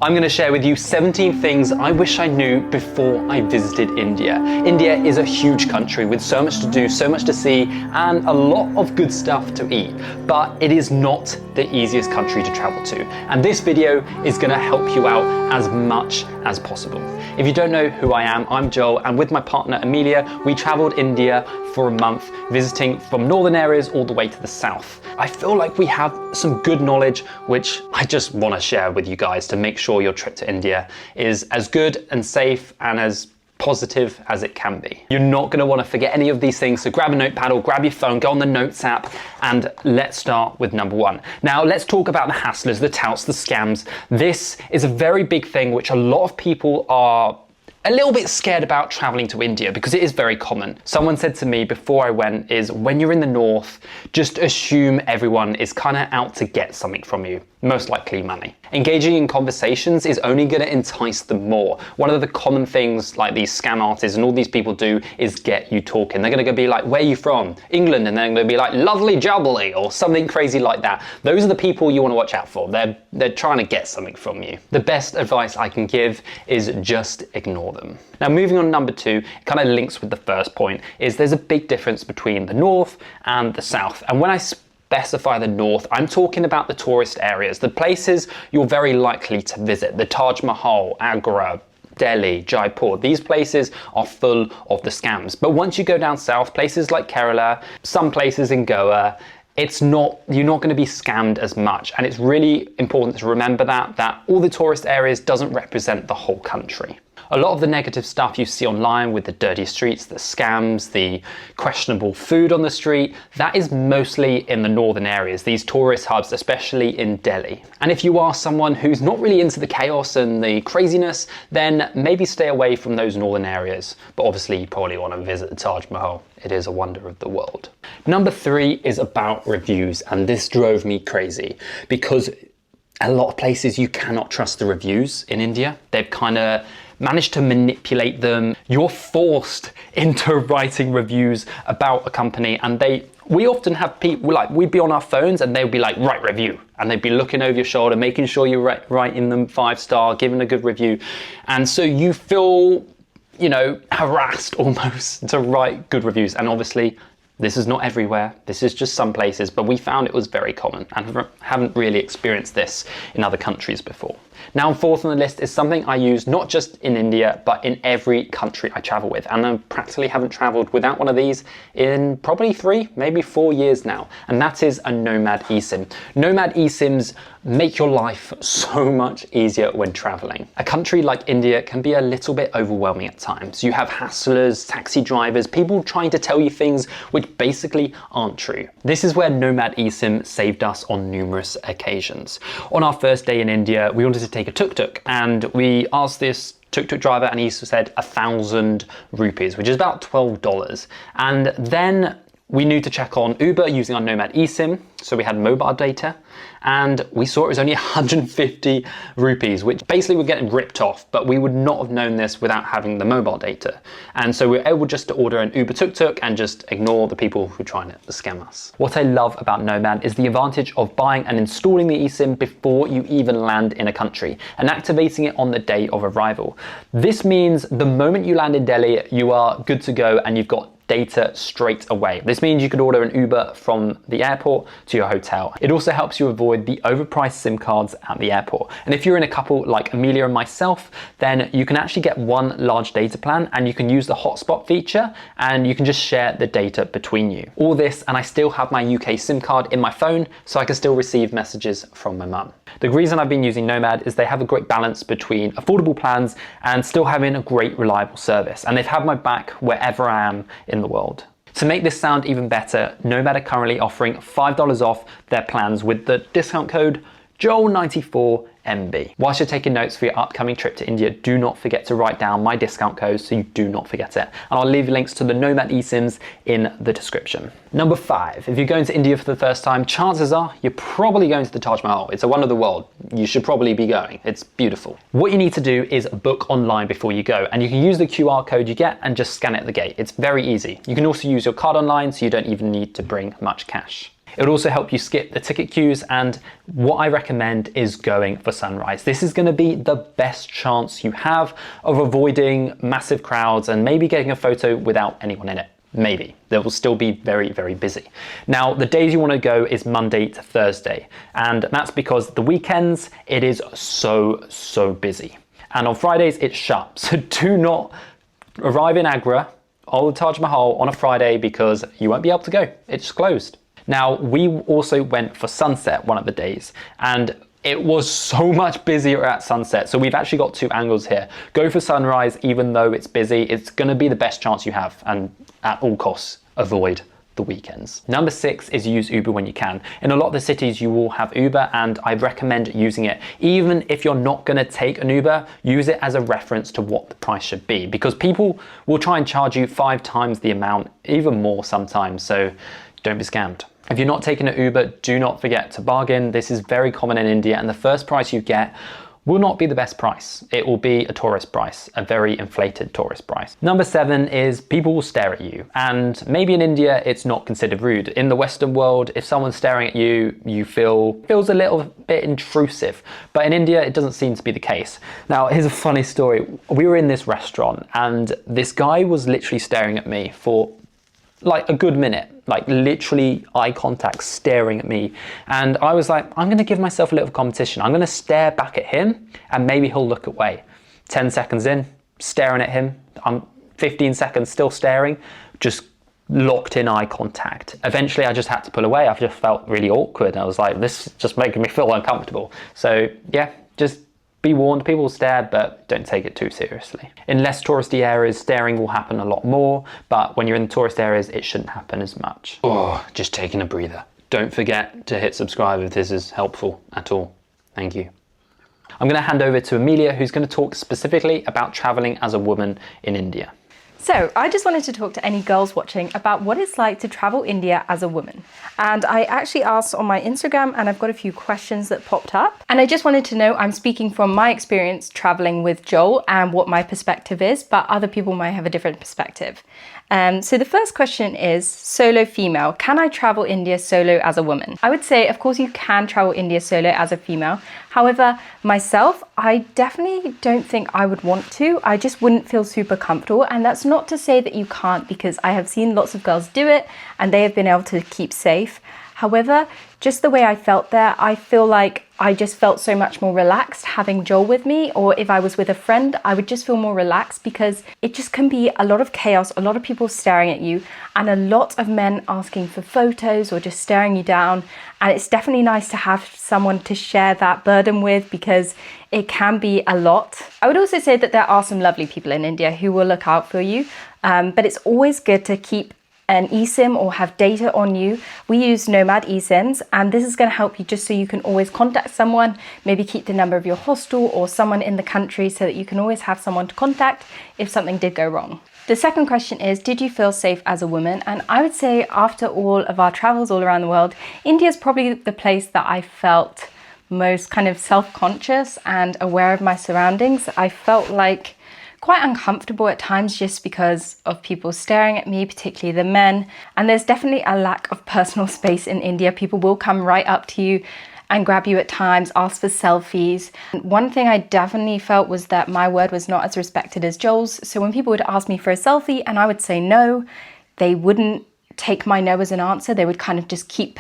I'm going to share with you 17 things I wish I knew before I visited India. India is a huge country with so much to do, so much to see, and a lot of good stuff to eat. But it is not the easiest country to travel to. And this video is going to help you out as much as possible. If you don't know who I am, I'm Joel, and with my partner Emilia, we traveled India for a month, visiting from northern areas all the way to the south. I feel like we have some good knowledge, which I just want to share with you guys to make sure your trip to India is as good and safe and as positive as it can be. You're not going to want to forget any of these things, so grab a notepad or grab your phone, go on the Notes app, and let's start with number one. Now, let's talk about the hustlers, the touts, the scams. This is a very big thing which a lot of people are a little bit scared about traveling to India because it is very common. Someone said to me before I went is when you're in the north, just assume everyone is kind of out to get something from you, most likely money. Engaging in conversations is only going to entice them more. One of the common things like these scam artists and all these people do is get you talking. They're going to be like, where are you from? England. And they're going to be like, lovely jubbly, or something crazy like that. Those are the people you want to watch out for. They're trying to get something from you. The best advice I can give is just ignore them. Now, moving on, number two, it kind of links with the first point, is there's a big difference between the north and the south. And when I specify the north, I'm talking about the tourist areas, the places you're very likely to visit, the Taj Mahal, Agra, Delhi, Jaipur. These places are full of the scams. But once you go down south, places like Kerala, some places in Goa, you're not going to be scammed as much. And it's really important to remember that all the tourist areas doesn't represent the whole country. A lot of the negative stuff you see online with the dirty streets, the scams, the questionable food on the street, that is mostly in the northern areas, these tourist hubs, especially in Delhi. And if you are someone who's not really into the chaos and the craziness, then maybe stay away from those northern areas. But obviously you probably want to visit the Taj Mahal. It is a wonder of the world. Number three is about reviews, and this drove me crazy because a lot of places you cannot trust the reviews in India. They've kind of managed to manipulate them. You're forced into writing reviews about a company, and we often have people, like, we'd be on our phones and they'd be like, write review. And they'd be looking over your shoulder, making sure you're writing them 5-star, giving a good review. And so you feel, harassed almost to write good reviews. And obviously, this is not everywhere, this is just some places, but we found it was very common and haven't really experienced this in other countries before. Now, fourth on the list is something I use not just in India, but in every country I travel with. And I practically haven't traveled without one of these in probably 3, maybe 4 years now. And that is a Nomad eSIM. Nomad eSIMs make your life so much easier when traveling. A country like India can be a little bit overwhelming at times. You have hustlers, taxi drivers, people trying to tell you things which basically aren't true. This is where Nomad eSIM saved us on numerous occasions. On our first day in India, we wanted to take a tuk-tuk, and we asked this tuk-tuk driver, and he said 1,000 rupees, which is about $12. And then we knew to check on Uber using our Nomad eSIM, so we had mobile data, and we saw it was only 150 rupees, which basically we're getting ripped off, but we would not have known this without having the mobile data. And so we were able just to order an Uber tuk-tuk and just ignore the people who are trying to scam us. What I love about Nomad is the advantage of buying and installing the eSIM before you even land in a country and activating it on the day of arrival. This means the moment you land in Delhi, you are good to go and you've got data straight away. This means you could order an Uber from the airport to your hotel. It also helps you avoid the overpriced SIM cards at the airport. And if you're in a couple like Emilia and myself, then you can actually get one large data plan and you can use the hotspot feature and you can just share the data between you. All this, and I still have my UK SIM card in my phone, so I can still receive messages from my mum. The reason I've been using Nomad is they have a great balance between affordable plans and still having a great reliable service. And they've had my back wherever I am in the world. To make this sound even better, Nomad are currently offering $5 off their plans with the discount code Joel94MB. Whilst you're taking notes for your upcoming trip to India, do not forget to write down my discount code so you do not forget it. And I'll leave links to the Nomad eSIMs in the description. Number 5, if you're going to India for the first time, chances are you're probably going to the Taj Mahal. It's a wonder of the world. You should probably be going. It's beautiful. What you need to do is book online before you go, and you can use the QR code you get and just scan it at the gate. It's very easy. You can also use your card online, so you don't even need to bring much cash. It would also help you skip the ticket queues, and what I recommend is going for sunrise. This is going to be the best chance you have of avoiding massive crowds and maybe getting a photo without anyone in it. Maybe. They will still be very, very busy. Now, the days you want to go is Monday to Thursday, and that's because the weekends, it is so busy. And on Fridays, it's shut. So do not arrive in Agra, Old Taj Mahal, on a Friday because you won't be able to go. It's closed. Now, we also went for sunset one of the days, and it was so much busier at sunset. So we've actually got two angles here. Go for sunrise, even though it's busy. It's going to be the best chance you have, and at all costs, avoid the weekends. Number 6 is use Uber when you can. In a lot of the cities, you will have Uber, and I recommend using it. Even if you're not going to take an Uber, use it as a reference to what the price should be, because people will try and charge you 5 times the amount, even more sometimes. So don't be scammed. If you're not taking an Uber, do not forget to bargain. This is very common in India, and the first price you get will not be the best price. It will be a tourist price, a very inflated tourist price. Number 7 is people will stare at you. And maybe in India, it's not considered rude. In the Western world, if someone's staring at you, you feels a little bit intrusive. But in India, it doesn't seem to be the case. Now, here's a funny story. We were in this restaurant, and this guy was literally staring at me for like a good minute, like literally eye contact, staring at me. And I was like, I'm gonna give myself a little competition. I'm gonna stare back at him and maybe he'll look away. 10 seconds in, staring at him. I'm 15 seconds still staring, just locked in eye contact. Eventually I just had to pull away. I just felt really awkward. I was like, this is just making me feel uncomfortable. So yeah, just be warned, people will stare, but don't take it too seriously. In less touristy areas, staring will happen a lot more, but when you're in the tourist areas, it shouldn't happen as much. Oh, just taking a breather. Don't forget to hit subscribe if this is helpful at all. Thank you. I'm going to hand over to Emilia, who's going to talk specifically about traveling as a woman in India. So I just wanted to talk to any girls watching about what it's like to travel India as a woman. And I actually asked on my Instagram, and I've got a few questions that popped up. And I just wanted to know, I'm speaking from my experience traveling with Joel and what my perspective is, but other people might have a different perspective. So the first question is, solo female, can I travel India solo as a woman? I would say, of course, you can travel India solo as a female. However, myself, I definitely don't think I would want to. I just wouldn't feel super comfortable. And that's not to say that you can't, because I have seen lots of girls do it and they have been able to keep safe. However, just the way I felt there, I feel like I just felt so much more relaxed having Joel with me, or if I was with a friend, I would just feel more relaxed, because it just can be a lot of chaos, a lot of people staring at you, and a lot of men asking for photos or just staring you down. And it's definitely nice to have someone to share that burden with, because it can be a lot. I would also say that there are some lovely people in India who will look out for you, but it's always good to keep an eSIM or have data on you. We use Nomad eSIMs, and this is going to help you just so you can always contact someone, maybe keep the number of your hostel or someone in the country so that you can always have someone to contact if something did go wrong. The second question is, did you feel safe as a woman? And I would say after all of our travels all around the world, India is probably the place that I felt most kind of self-conscious and aware of my surroundings. I felt like quite uncomfortable at times just because of people staring at me, particularly the men. And there's definitely a lack of personal space in India. People will come right up to you and grab you at times, ask for selfies. One thing I definitely felt was that my word was not as respected as Joel's. So when people would ask me for a selfie and I would say no, they wouldn't take my no as an answer. They would kind of just keep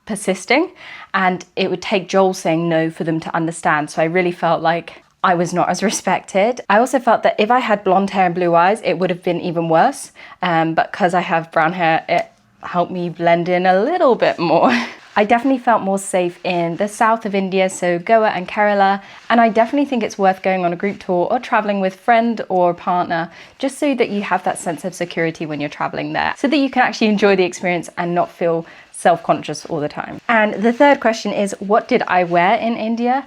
persisting, and it would take Joel saying no for them to understand. So I really felt like I was not as respected. I also felt that if I had blonde hair and blue eyes, it would have been even worse. But because I have brown hair, it helped me blend in a little bit more. I definitely felt more safe in the south of India, so Goa and Kerala. And I definitely think it's worth going on a group tour or traveling with a friend or a partner, just so that you have that sense of security when you're traveling there, so that you can actually enjoy the experience and not feel self-conscious all the time. And the third question is, what did I wear in India?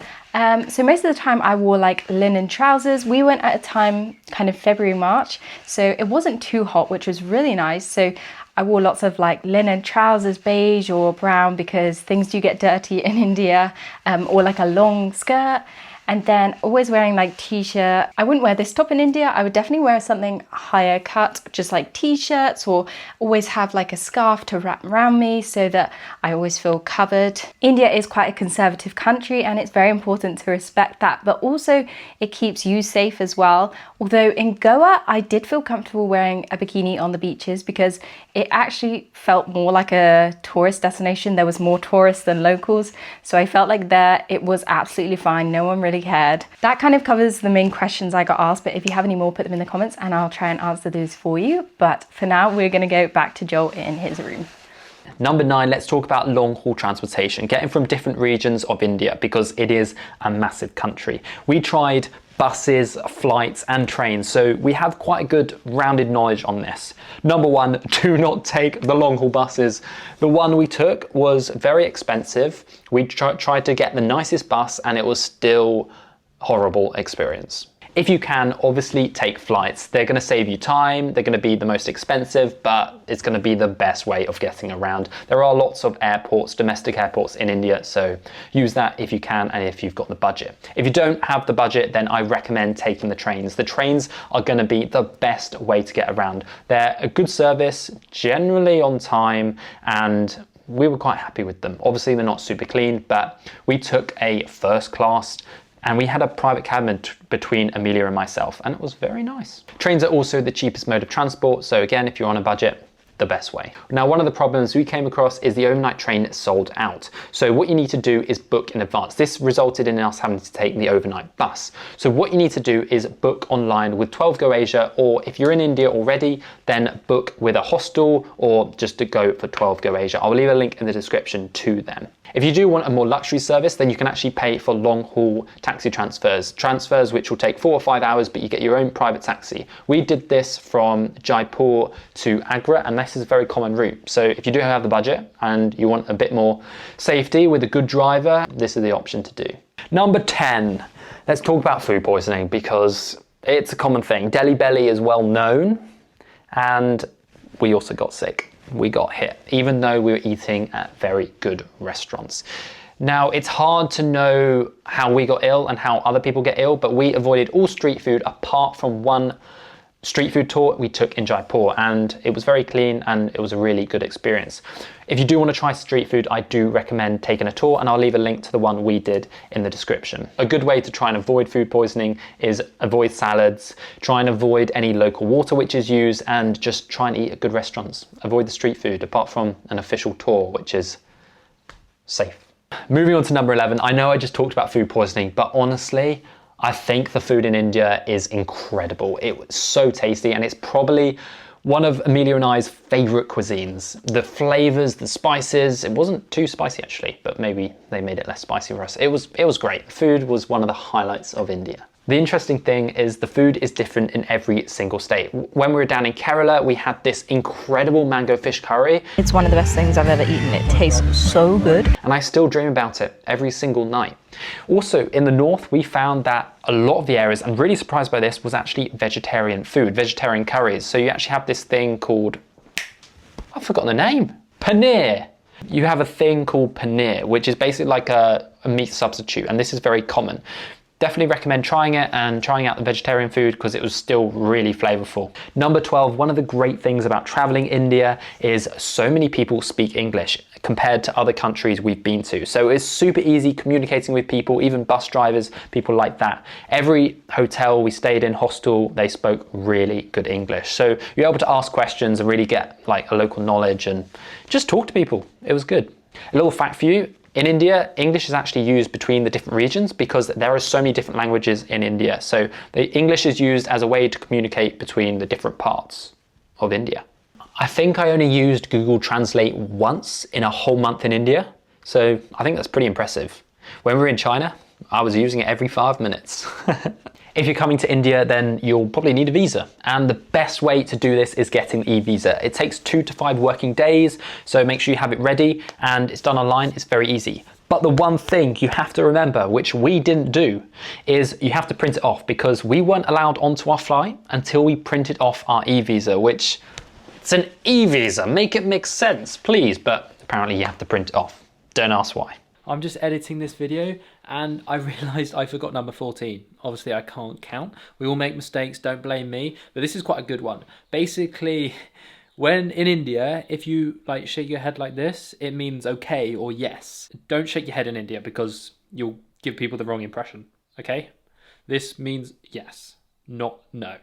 So most of the time I wore like linen trousers. We went at a time kind of February, March, so it wasn't too hot, which was really nice. So I wore lots of like linen trousers, beige or brown, because things do get dirty in India, or like a long skirt. And then always wearing like t-shirt. I wouldn't wear this top in India. I would definitely wear something higher cut, just like t-shirts, or always have like a scarf to wrap around me so that I always feel covered. India is quite a conservative country and it's very important to respect that, but also it keeps you safe as well. Although in Goa, I did feel comfortable wearing a bikini on the beaches because it actually felt more like a tourist destination. There was more tourists than locals. So I felt like there it was absolutely fine. No one really cared. That kind of covers the main questions I got asked, but if you have any more, put them in the comments and I'll try and answer those for you. But for now, we're gonna go back to Joel in his room. Number 9, let's talk about long-haul transportation, getting from different regions of India because it is a massive country. We tried buses, flights and trains, so we have quite a good rounded knowledge on this. Number 1, do not take the long-haul buses. The one we took was very expensive. We tried to get the nicest bus and it was still a horrible experience. If you can, obviously take flights. They're going to save you time, they're going to be the most expensive, but it's going to be the best way of getting around. There are lots of airports, domestic airports in India, so use that if you can and if you've got the budget. If you don't have the budget, then I recommend taking the trains. The trains are going to be the best way to get around. They're a good service, generally on time, and we were quite happy with them. Obviously, they're not super clean, but we took a first class and we had a private cabin between Emilia and myself, and it was very nice. Trains are also the cheapest mode of transport, so again, if you're on a budget, the best way. Now, one of the problems we came across is the overnight train sold out. So what you need to do is book in advance. This resulted in us having to take the overnight bus. So what you need to do is book online with 12 Go Asia, or if you're in India already, then book with a hostel or just to go for 12 Go Asia. I'll leave a link in the description to them. If you do want a more luxury service, then you can actually pay for long haul taxi transfers which will take 4 or 5 hours, but you get your own private taxi. We did this from Jaipur to Agra, and this is a very common route. So if you do have the budget and you want a bit more safety with a good driver, this is the option to do. Number 10, let's talk about food poisoning because it's a common thing. Delhi belly is well known, and we also got sick. We got hit, even though we were eating at very good restaurants. Now, it's hard to know how we got ill and how other people get ill, but we avoided all street food apart from one street food tour we took in Jaipur, and it was very clean and it was a really good experience. If you do want to try street food, I do recommend taking a tour, and I'll leave a link to the one we did in the description. A good way to try and avoid food poisoning is avoid salads, try and avoid any local water which is used, and just try and eat at good restaurants. Avoid the street food apart from an official tour, which is safe. Moving on to number 11, I know I just talked about food poisoning, but honestly, I think the food in India is incredible. It was so tasty, and it's probably one of Emilia and I's favorite cuisines. The flavors, the spices, it wasn't too spicy actually, but maybe they made it less spicy for us. It was great. Food was one of the highlights of India. The interesting thing is the food is different in every single state. When we were down in Kerala, we had this incredible mango fish curry. It's one of the best things I've ever eaten. It tastes so good. And I still dream about it every single night. Also, in the north, we found that a lot of the areas, I'm really surprised by this, was actually vegetarian food, vegetarian curries. So you actually have this thing called, I've forgotten the name, paneer. You have a thing called paneer, which is basically like a meat substitute, and this is very common. Definitely recommend trying it and trying out the vegetarian food because it was still really flavorful. Number 12, one of the great things about traveling India is so many people speak English compared to other countries we've been to. So it's super easy communicating with people, even bus drivers, people like that. Every hotel we stayed in, hostel, they spoke really good English. So you're able to ask questions and really get like a local knowledge and just talk to people. It was good. A little fact for you. In India, English is actually used between the different regions because there are so many different languages in India. So the English is used as a way to communicate between the different parts of India. I think I only used Google Translate once in a whole month in India. So I think that's pretty impressive. When we were in China, I was using it every 5 minutes. If you're coming to India, then you'll probably need a visa. And the best way to do this is getting the e-visa. It takes 2 to 5 working days, so make sure you have it ready, and it's done online, it's very easy. But the one thing you have to remember, which we didn't do, is you have to print it off because we weren't allowed onto our flight until we printed off our e-visa, which it's an e-visa. Make it make sense, please. But apparently you have to print it off. Don't ask why. I'm just editing this video and I realised I forgot number 14. Obviously I can't count. We all make mistakes, don't blame me. But this is quite a good one. Basically, when in India, if you like shake your head like this, it means okay or yes. Don't shake your head in India because you'll give people the wrong impression, okay? This means yes, not no.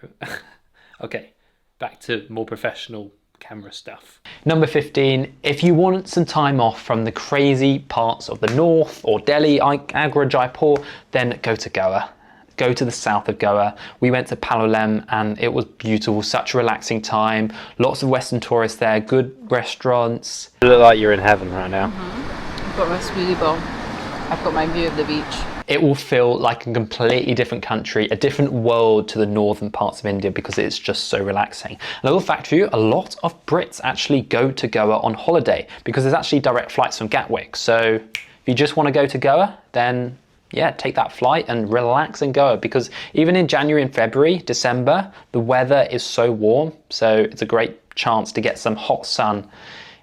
Okay, back to more professional camera stuff. Number 15, if you want some time off from the crazy parts of the north or Delhi, Agra, Jaipur, then go to Goa. Go to the south of Goa. We went to Palolem and it was beautiful, such a relaxing time. Lots of Western tourists there, good restaurants. You look like you're in heaven right now. I've got my smoothie bowl. I've got my view of the beach. It will feel like a completely different country, a different world to the northern parts of India because it's just so relaxing. And a little fact for you, a lot of Brits actually go to Goa on holiday because there's actually direct flights from Gatwick. So if you just want to go to Goa, then yeah, take that flight and relax in Goa because even in January and February, December, the weather is so warm. So it's a great chance to get some hot sun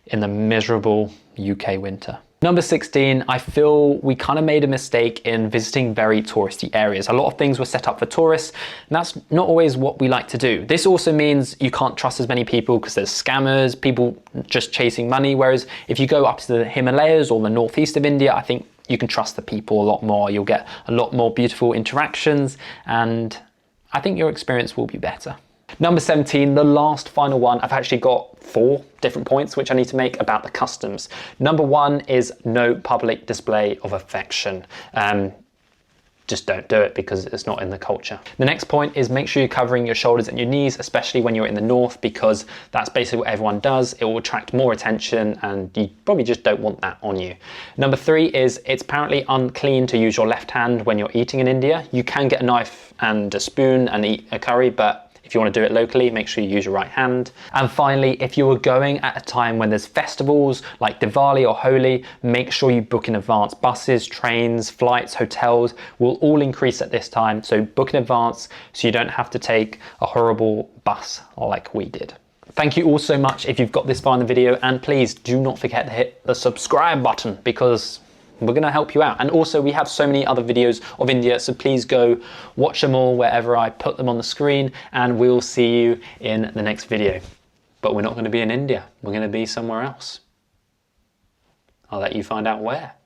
in the miserable UK winter. Number 16, I feel we kind of made a mistake in visiting very touristy areas. A lot of things were set up for tourists, and that's not always what we like to do. This also means you can't trust as many people because there's scammers, people just chasing money, whereas if you go up to the Himalayas or the northeast of India, I think you can trust the people a lot more. You'll get a lot more beautiful interactions, and I think your experience will be better. Number 17, the last final one, I've actually got 4 different points which I need to make about the customs. Number 1 is no public display of affection. Just don't do it because it's not in the culture. The next point is make sure you're covering your shoulders and your knees, especially when you're in the north, because that's basically what everyone does. It will attract more attention and you probably just don't want that on you. Number 3 is it's apparently unclean to use your left hand when you're eating in India. You can get a knife and a spoon and eat a curry, but if you want to do it locally, make sure you use your right hand. And finally, if you are going at a time when there's festivals like Diwali or Holi, make sure you book in advance. Buses, trains, flights, hotels will all increase at this time. So book in advance so you don't have to take a horrible bus like we did. Thank you all so much if you've got this far in the video, and please do not forget to hit the subscribe button because we're going to help you out. And also we have so many other videos of India, so please go watch them all wherever I put them on the screen, and we'll see you in the next video. But we're not going to be in India, we're going to be somewhere else. I'll let you find out where.